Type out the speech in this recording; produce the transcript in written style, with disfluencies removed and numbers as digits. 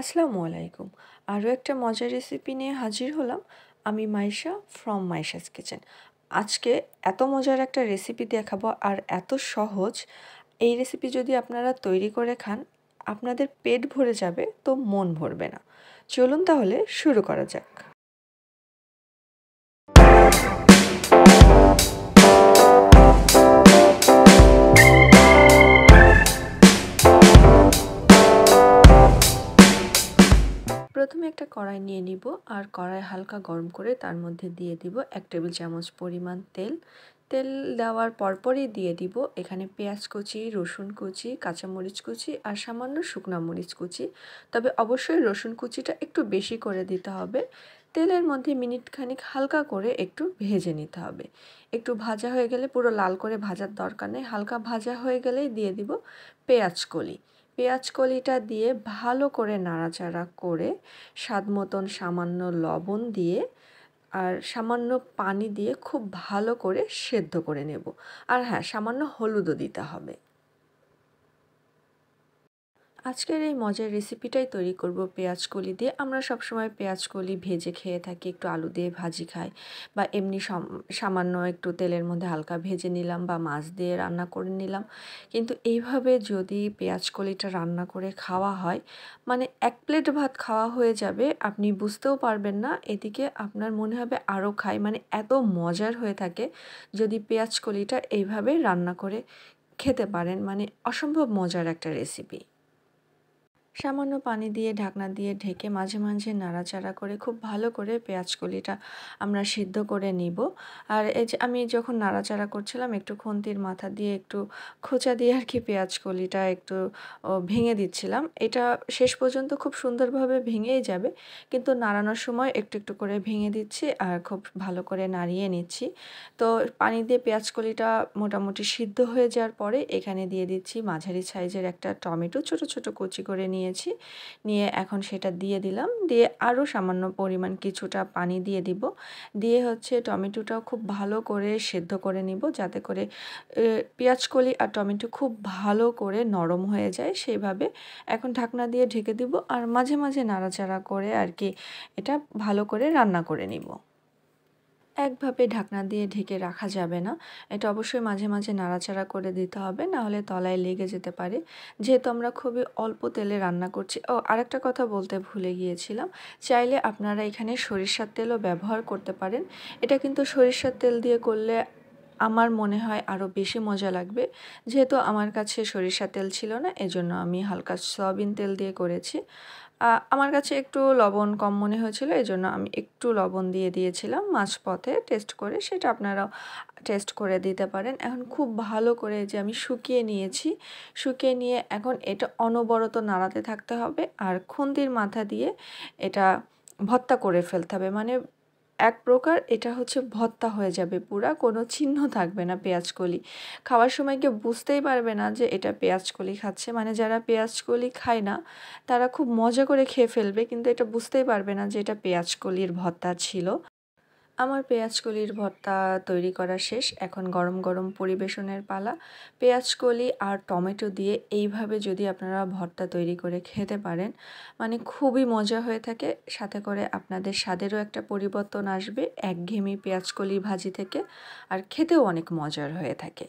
আসসালামু আলাইকুম। আরও একটা মজার রেসিপি নিয়ে হাজির হলাম। আমি মাইশা ফ্রম মাইশাস কিচেন। আজকে এত মজার একটা রেসিপি দেখাবো আর এত সহজ। এই রেসিপি যদি আপনারা তৈরি করে খান, আপনাদের পেট ভরে যাবে তো মন ভরবে না। চলুন তাহলে শুরু করা যাক। প্রথমে একটা কড়াই নিয়ে নিব আর কড়াই হালকা গরম করে তার মধ্যে দিয়ে দিব 1 টেবিল চামচ পরিমাণ তেল। তেল দেওয়ার পরপরই দিয়ে দিব এখানে পেঁয়াজ কুচি, রসুন কুচি, কাঁচামরিচ কুচি আর সামান্য শুকনো মরিচ কুচি। তবে অবশ্যই রসুন কুচিটা একটু বেশি করে দিতে হবে। তেলের মধ্যে মিনিট খানিক হালকা করে একটু ভেজে নিতে হবে। একটু ভাজা হয়ে গেলে, পুরো লাল করে ভাজার দরকার নেই, হালকা ভাজা হয়ে গেলেই দিয়ে দিব পেঁয়াজ কলি। পেঁয়াজ কলিটা দিয়ে ভালো করে নাড়াচাড়া করে স্বাদ মতন সামান্য লবণ দিয়ে আর সামান্য পানি দিয়ে খুব ভালো করে সেদ্ধ করে নেব। আর হ্যাঁ, সামান্য হলুদও দিতে হবে। আজকের এই মজার রেসিপিটাই তৈরি করব পেঁয়াজ কলি দিয়ে। আমরা সবসময় পেঁয়াজ কলি ভেজে খেয়ে থাকি, একটু আলু দিয়ে ভাজি খাই বা এমনি সামান্য একটু তেলের মধ্যে হালকা ভেজে নিলাম বা মাছ দিয়ে রান্না করে নিলাম। কিন্তু এইভাবে যদি পেঁয়াজ কলিটা রান্না করে খাওয়া হয়, মানে 1 প্লেট ভাত খাওয়া হয়ে যাবে, আপনি বুঝতেও পারবেন না। এদিকে আপনার মনে হবে আরও খাই, মানে এত মজার হয়ে থাকে যদি পেঁয়াজ কলিটা এইভাবে রান্না করে খেতে পারেন। মানে অসম্ভব মজার একটা রেসিপি। সামান্য পানি দিয়ে ঢাকনা দিয়ে ঢেকে মাঝে মাঝে নাড়াচাড়া করে খুব ভালো করে পেঁয়াজ কলিটা আমরা সিদ্ধ করে নিব। আর এই যে আমি যখন নাড়াচাড়া করছিলাম, একটু খুন্তির মাথা দিয়ে একটু খোঁচা দিয়ে আর কি পেঁয়াজ কলিটা একটু ভেঙে দিচ্ছিলাম। এটা শেষ পর্যন্ত খুব সুন্দরভাবে ভেঙেই যাবে, কিন্তু নাড়ানোর সময় একটু একটু করে ভেঙে দিচ্ছি আর খুব ভালো করে নাড়িয়ে নিচ্ছি। তো পানি দিয়ে পেঁয়াজ কলিটা মোটামুটি সিদ্ধ হয়ে যাওয়ার পরে এখানে দিয়ে দিচ্ছি মাঝারি সাইজের একটা টমেটো, ছোট ছোট কুচি করে নিয়েছি। নিয়ে এখন সেটা দিয়ে দিলাম। দিয়ে আরও সামান্য পরিমাণ কিছুটা পানি দিয়ে দিব। দিয়ে হচ্ছে টমেটোটাও খুব ভালো করে সেদ্ধ করে নিব, যাতে করে পেঁয়াজ কলি আর টমেটো খুব ভালো করে নরম হয়ে যায় সেইভাবে। এখন ঢাকনা দিয়ে ঢেকে দিব আর মাঝে মাঝে নাড়াচাড়া করে আর কি এটা ভালো করে রান্না করে নিব। একভাবে ঢাকনা দিয়ে ঢেকে রাখা যাবে না। এটা অবশ্যই মাঝে মাঝে নাড়াচাড়া করে দিতে হবে, না হলে তলায় লেগে যেতে পারে। যেহেতু আমরা খুবই অল্প তেলে রান্না করছি। ও আরেকটা কথা বলতে ভুলে গিয়েছিলাম। চাইলে আপনারা এখানে সরিষার তেলও ব্যবহার করতে পারেন। এটা কিন্তু সরিষার তেল দিয়ে করলে আমার মনে হয় আরও বেশি মজা লাগবে। যেহেতু আমার কাছে সরিষার তেল ছিল না, এজন্য আমি হালকা সয়াবিন তেল দিয়ে করেছি। আমার কাছে একটু লবণ কম মনে হয়েছিল, এজন্য আমি একটু লবণ দিয়ে দিয়েছিলাম মাঝপথে টেস্ট করে। সেটা আপনারাও টেস্ট করে দিতে পারেন। এখন খুব ভালো করে যে আমি শুকিয়ে নিয়েছি। শুকিয়ে নিয়ে এখন এটা অনবরত নাড়াতে থাকতে হবে আর খুন্তির মাথা দিয়ে এটা ভর্তা করে ফেলতে হবে। মানে এক প্রকার এটা হচ্ছে ভর্তা হয়ে যাবে, পুরা কোনো চিহ্ন থাকবে না পেঁয়াজকলি। খাওয়ার সময় কেউ বুঝতেই পারবে না যে এটা পেঁয়াজকলি খাচ্ছে। মানে যারা পেঁয়াজকলি খায় না তারা খুব মজা করে খেয়ে ফেলবে, কিন্তু এটা বুঝতেই পারবে না যে এটা পেঁয়াজকলির ভর্তা ছিল। আমার পেঁয়াজকলির ভর্তা তৈরি করা শেষ। এখন গরম গরম পরিবেশনের পালা। পেঁয়াজকলি আর টমেটো দিয়ে এইভাবে যদি আপনারা ভর্তা তৈরি করে খেতে পারেন, মানে খুবই মজা হয়ে থাকে। সাথে করে আপনাদের স্বাদেরও একটা পরিবর্তন আসবে একঘেয়েমি পেঁয়াজকলি ভাজি থেকে, আর খেতেও অনেক মজার হয়ে থাকে।